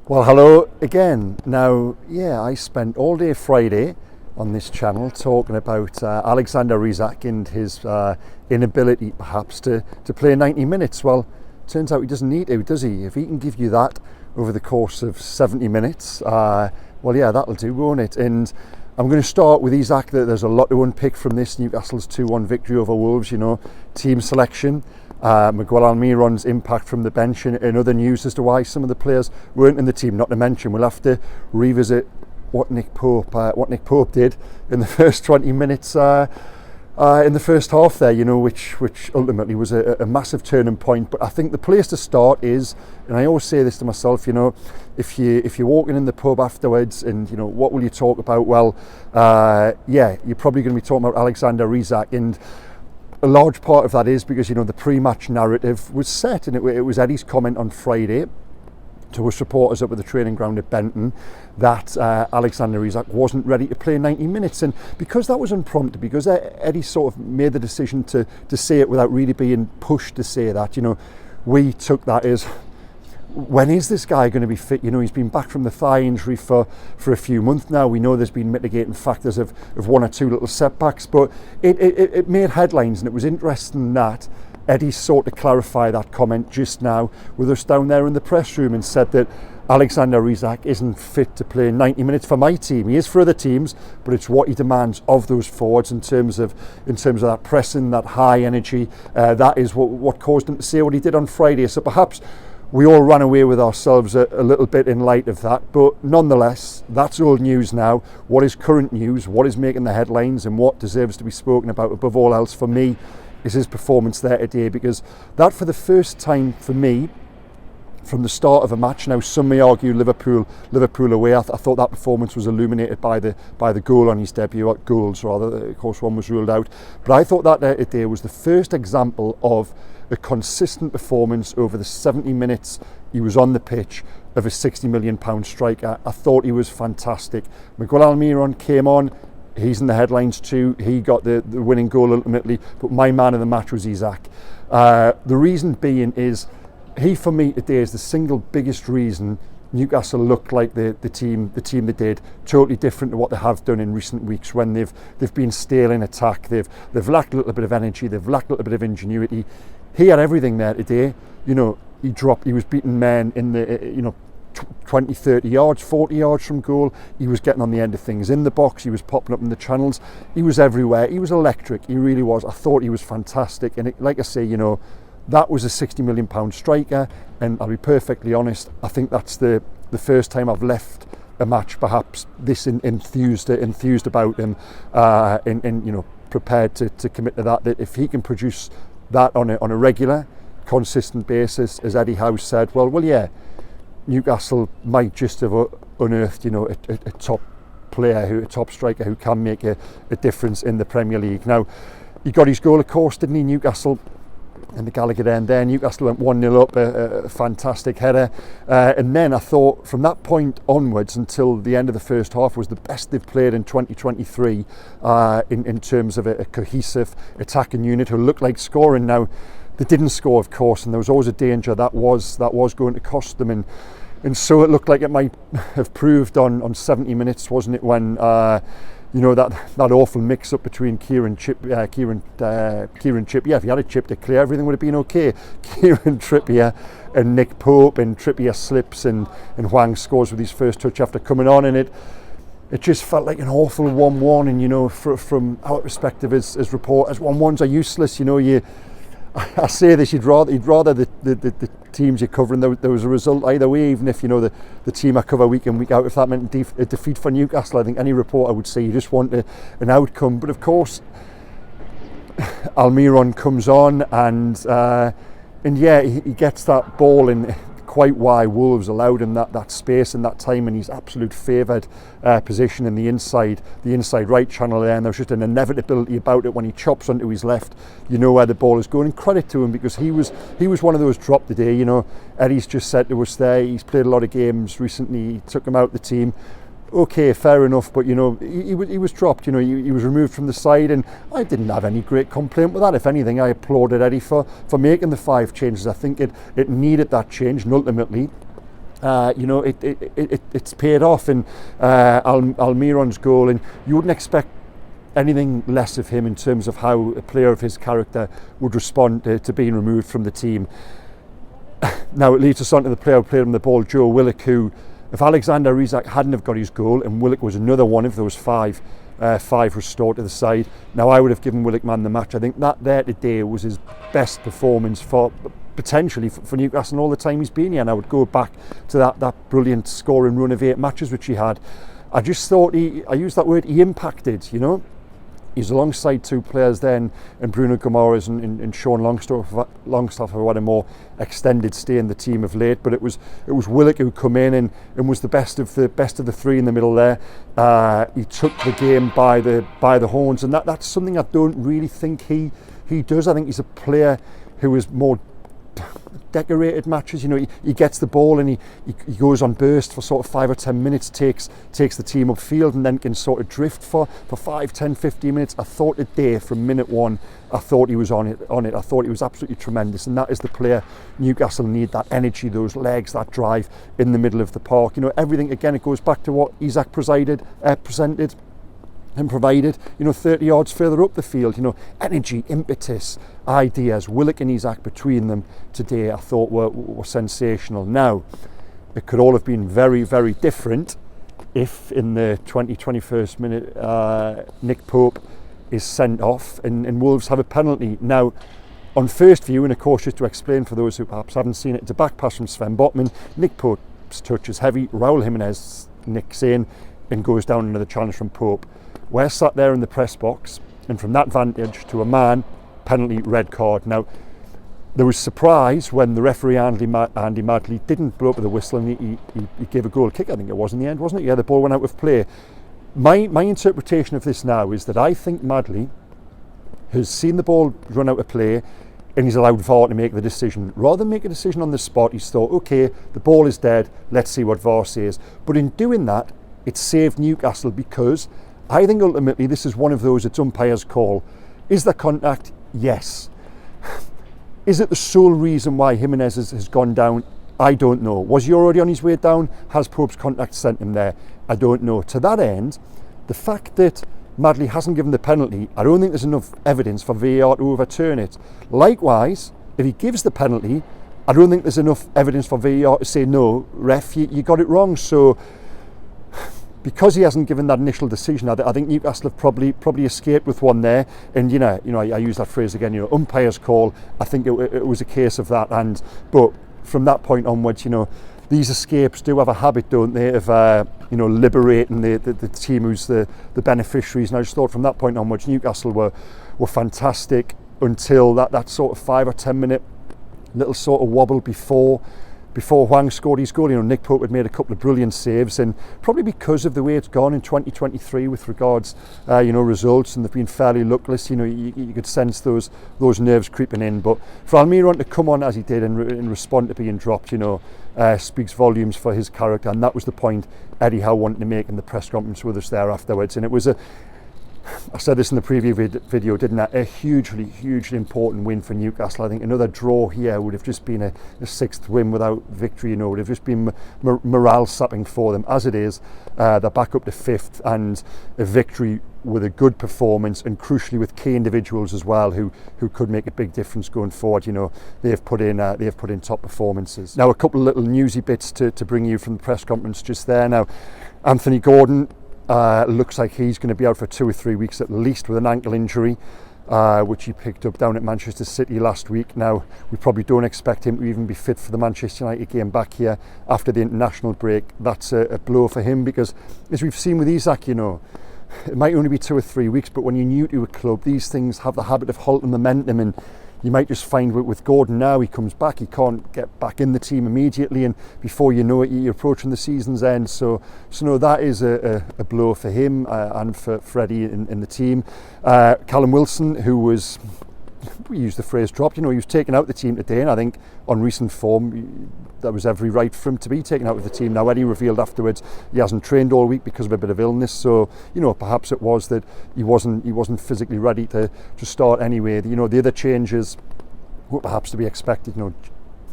Well, hello again. Now, I spent all day Friday on this channel talking about Alexander Isak and his inability perhaps to play 90 minutes. Well, turns out he doesn't need to, does he? If he can give you that over the course of 70 minutes, that'll do, won't it? And I'm going to start with Isaac. There's a lot to unpick from this. Newcastle's 2-1 victory over Wolves, team selection. Miguel Almiron's impact from the bench and other news as to why some of the players weren't in the team. Not to mention, we'll have to revisit what Nick Pope did in the first 20 minutes in the first half there, which ultimately was a massive turning point. But I think the place to start is, and I always say this to myself, if you're walking in the pub afterwards and what will you talk about? Well, you're probably going to be talking about Alexander Isak, and a large part of that is because the pre-match narrative was set, and it was Eddie's comment on Friday to us supporters up at the training ground at Benton that Alexander Isak wasn't ready to play 90 minutes. And because that was unprompted, because Eddie sort of made the decision to say it without really being pushed to say that, we took that as, when is this guy going to be fit? He's been back from the thigh injury for a few months now. We know there's been mitigating factors of one or two little setbacks, but it made headlines, and it was interesting that Eddie sought to clarify that comment just now with us down there in the press room and said that Alexander Isak isn't fit to play 90 minutes for my team. He is for other teams, but it's what he demands of those forwards in terms of that pressing, that high energy. That is what caused him to say what he did on Friday. So perhaps we all ran away with ourselves a little bit in light of that, but nonetheless, that's old news now. What is current news, what is making the headlines, and what deserves to be spoken about above all else for me is his performance there today, because that, for the first time for me, from the start of a match, now some may argue Liverpool away, I thought that performance was illuminated by the goal on his debut, goals rather, of course one was ruled out, but I thought that today was the first example of a consistent performance over the 70 minutes he was on the pitch of a £60 million striker. I thought he was fantastic. Miguel Almiron came on, he's in the headlines too, he got the winning goal ultimately, but my man of the match was Isak. The reason being is, he for me today is the single biggest reason Newcastle looked like the team they did, totally different to what they have done in recent weeks when they've been stale in attack, they've lacked a little bit of energy, they've lacked a little bit of ingenuity. He had everything there today. He was beating men in the 20, 30 yards, 40 yards from goal. He was getting on the end of things in the box, he was popping up in the channels, he was everywhere, he was electric, he really was. I thought he was fantastic, and like I say, that was a £60 million striker, and I'll be perfectly honest, I think that's the first time I've left a match perhaps this enthused about him, and prepared to commit to that if he can produce that on a regular, consistent basis, as Eddie Howe said, well, Newcastle might just have unearthed, a top player, a top striker who can make a difference in the Premier League. Now, he got his goal, of course, didn't he, Newcastle? And the Gallagher end there, Newcastle went 1-0 up, a fantastic header. And then I thought from that point onwards until the end of the first half was the best they've played in 2023 in terms of a cohesive attacking unit who looked like scoring. Now, they didn't score, of course, and there was always a danger that was going to cost them. And so it looked like it might have proved on 70 minutes, wasn't it, when that awful mix-up between Kieran Trippier. If he had a chip to clear, everything would have been okay. Kieran Trippier and Nick Pope, and Trippier slips and Hwang scores with his first touch after coming on, and it just felt like an awful 1-1. And from our perspective as reporters, 1-1s are useless. I say this, you'd rather the teams you're covering, there was a result either way, even if the team I cover week in, week out, if that meant a defeat for Newcastle. I think any reporter would say you just want an outcome. But of course, Almiron comes on and he gets that ball in quite why Wolves allowed him that space and that time, and his absolute favoured position in the inside right channel there, and there's just an inevitability about it when he chops onto his left. Where the ball is going, and credit to him, because he was one of those dropped today. Eddie's just said to us there, he's played a lot of games recently, he took him out of the team. Okay, fair enough, but he was dropped. He was removed from the side, and I didn't have any great complaint with that. If anything, I applauded Eddie for making the 5 changes. I think it needed that change, and ultimately It's paid off, and Almiron's goal, and you wouldn't expect anything less of him in terms of how a player of his character would respond to being removed from the team. Now it leads us on to the player who played him the ball, Joe Willock, who, if Alexander Isak hadn't have got his goal, and Willock was another one of those five restored to the side, now I would have given Willock man the match. I think that there today was his best performance potentially for Newcastle all the time he's been here, and I would go back to that brilliant scoring run of 8 matches which he had. I just thought I used that word, he impacted, He's alongside two players then, and Bruno Guimaraes and Sean Longstaff who had a more extended stay in the team of late. But it was Willock who come in and was the best of the three in the middle there. He took the game by the horns, and that's something I don't really think he does. I think he's a player who is more decorated matches. He gets the ball and he goes on burst for sort of 5 or 10 minutes, takes the team upfield, and then can sort of drift for 5, 10, 15 minutes. I thought today from minute one, I thought he was on it. I thought he was absolutely tremendous, and that is the player Newcastle need, that energy, those legs, that drive in the middle of the park. Everything, again, it goes back to what Isak presented and provided, 30 yards further up the field, energy, impetus, ideas. Willock and Isak between them today I thought were sensational. Now, it could all have been very, very different if in the 21st minute Nick Pope is sent off and Wolves have a penalty. Now, on first view, and of course just to explain for those who perhaps haven't seen it, it's a back pass from Sven Botman. Nick Pope's touch is heavy, Raul Jimenez nicks in and goes down into the challenge from Pope. We're sat there in the press box, and from that vantage to a man, penalty, red card. Now, there was surprise when the referee Andy Madley didn't blow up with a whistle, and he gave a goal kick, I think it was in the end, wasn't it? Yeah, the ball went out of play. My interpretation of this now is that I think Madley has seen the ball run out of play, and he's allowed VAR to make the decision. Rather than make a decision on the spot, he's thought, okay, the ball is dead, let's see what VAR says. But in doing that, it saved Newcastle, because I think ultimately this is one of those, it's umpire's call. Is there contact? Yes. Is it the sole reason why Jimenez has gone down? I don't know. Was he already on his way down? Has Pope's contact sent him there? I don't know. To that end, the fact that Madley hasn't given the penalty, I don't think there's enough evidence for VAR to overturn it. Likewise, if he gives the penalty, I don't think there's enough evidence for VAR to say, no, ref, you got it wrong. So, because he hasn't given that initial decision, I think Newcastle have probably escaped with one there. And I use that phrase again. Umpire's call. I think it was a case of that. But from that point onwards, these escapes do have a habit, don't they, of liberating the team who's the beneficiaries. And I just thought from that point onwards, Newcastle were fantastic until that sort of 5 or 10 minute little sort of wobble before Hwang scored his goal. Nick Pope had made a couple of brilliant saves, and probably because of the way it's gone in 2023 with regards, results, and they've been fairly luckless. You could sense those nerves creeping in. But for Almiron to come on as he did and respond to being dropped, speaks volumes for his character, and that was the point Eddie Howe wanted to make in the press conference with us there afterwards. And it was I said this in the preview video, didn't I? A hugely, hugely important win for Newcastle. I think another draw here would have just been a 6th win without victory. It would have just been morale sapping for them. As it is, they're back up to 5th, and a victory with a good performance, and crucially with key individuals as well who could make a big difference going forward. They've put in top performances. Now, a couple of little newsy bits to bring you from the press conference just there. Now, Anthony Gordon looks like he's going to be out for 2 or 3 weeks at least with an ankle injury, which he picked up down at Manchester City last week. Now, we probably don't expect him to even be fit for the Manchester United game back here after the international break. That's a blow for him, because as we've seen with Isak, it might only be 2 or 3 weeks, but when you're new to a club, these things have the habit of halting momentum, and you might just find with Gordon now, he comes back, he can't get back in the team immediately, and before you know it, you're approaching the season's end. So no, that is a blow for him and for Freddie in the team. Callum Wilson, who was, we use the phrase dropped, he was taken out of the team today, and I think on recent form, that was every right for him to be taken out of the team. Now, Eddie revealed afterwards he hasn't trained all week because of a bit of illness, so perhaps it was that he wasn't physically ready to start anyway. The other changes were perhaps to be expected.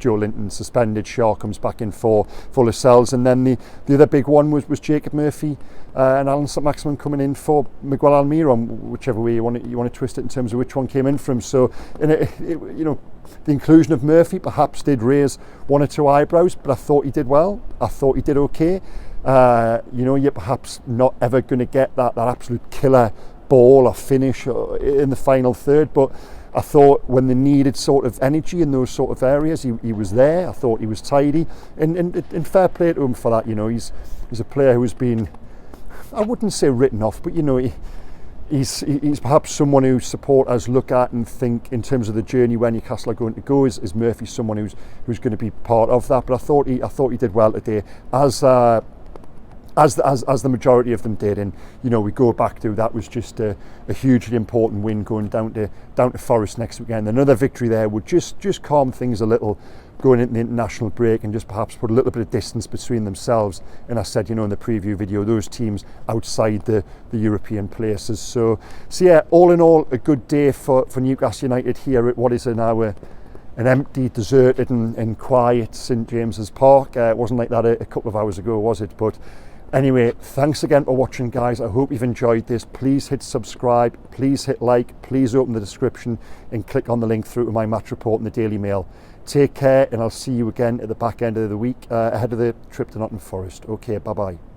Joe Linton suspended, Shaw comes back in for Lascelles, and then the other big one was Jacob Murphy and Alan St-Maximin coming in for Miguel Almiron, whichever way you want to twist it in terms of which one came in from. So the inclusion of Murphy perhaps did raise one or two eyebrows, but I thought he did well. I thought he did okay. You're perhaps not ever going to get that absolute killer ball or finish in the final third, but I thought when they needed sort of energy in those sort of areas, he was there. I thought he was tidy, and fair play to him for that. He's a player who's been, I wouldn't say written off, but he's perhaps someone who supporters look at and think in terms of the journey where Newcastle are going to go. Is Murphy someone who's going to be part of that? But I thought he did well today, as the majority of them did. And we go back to that was just a hugely important win going down to Forest next weekend. Another victory there would just calm things a little going into the international break, and just perhaps put a little bit of distance between themselves and, I said in the preview video, those teams outside the European places. So yeah, all in all, a good day for Newcastle United here at what is now an empty, deserted and quiet St James's Park. It wasn't like that a couple of hours ago, was it? But anyway, thanks again for watching, guys. I hope you've enjoyed this. Please hit subscribe, please hit like, please open the description and click on the link through to my match report in the Daily Mail. Take care, and I'll see you again at the back end of the week ahead of the trip to Nottingham Forest. Okay, bye-bye.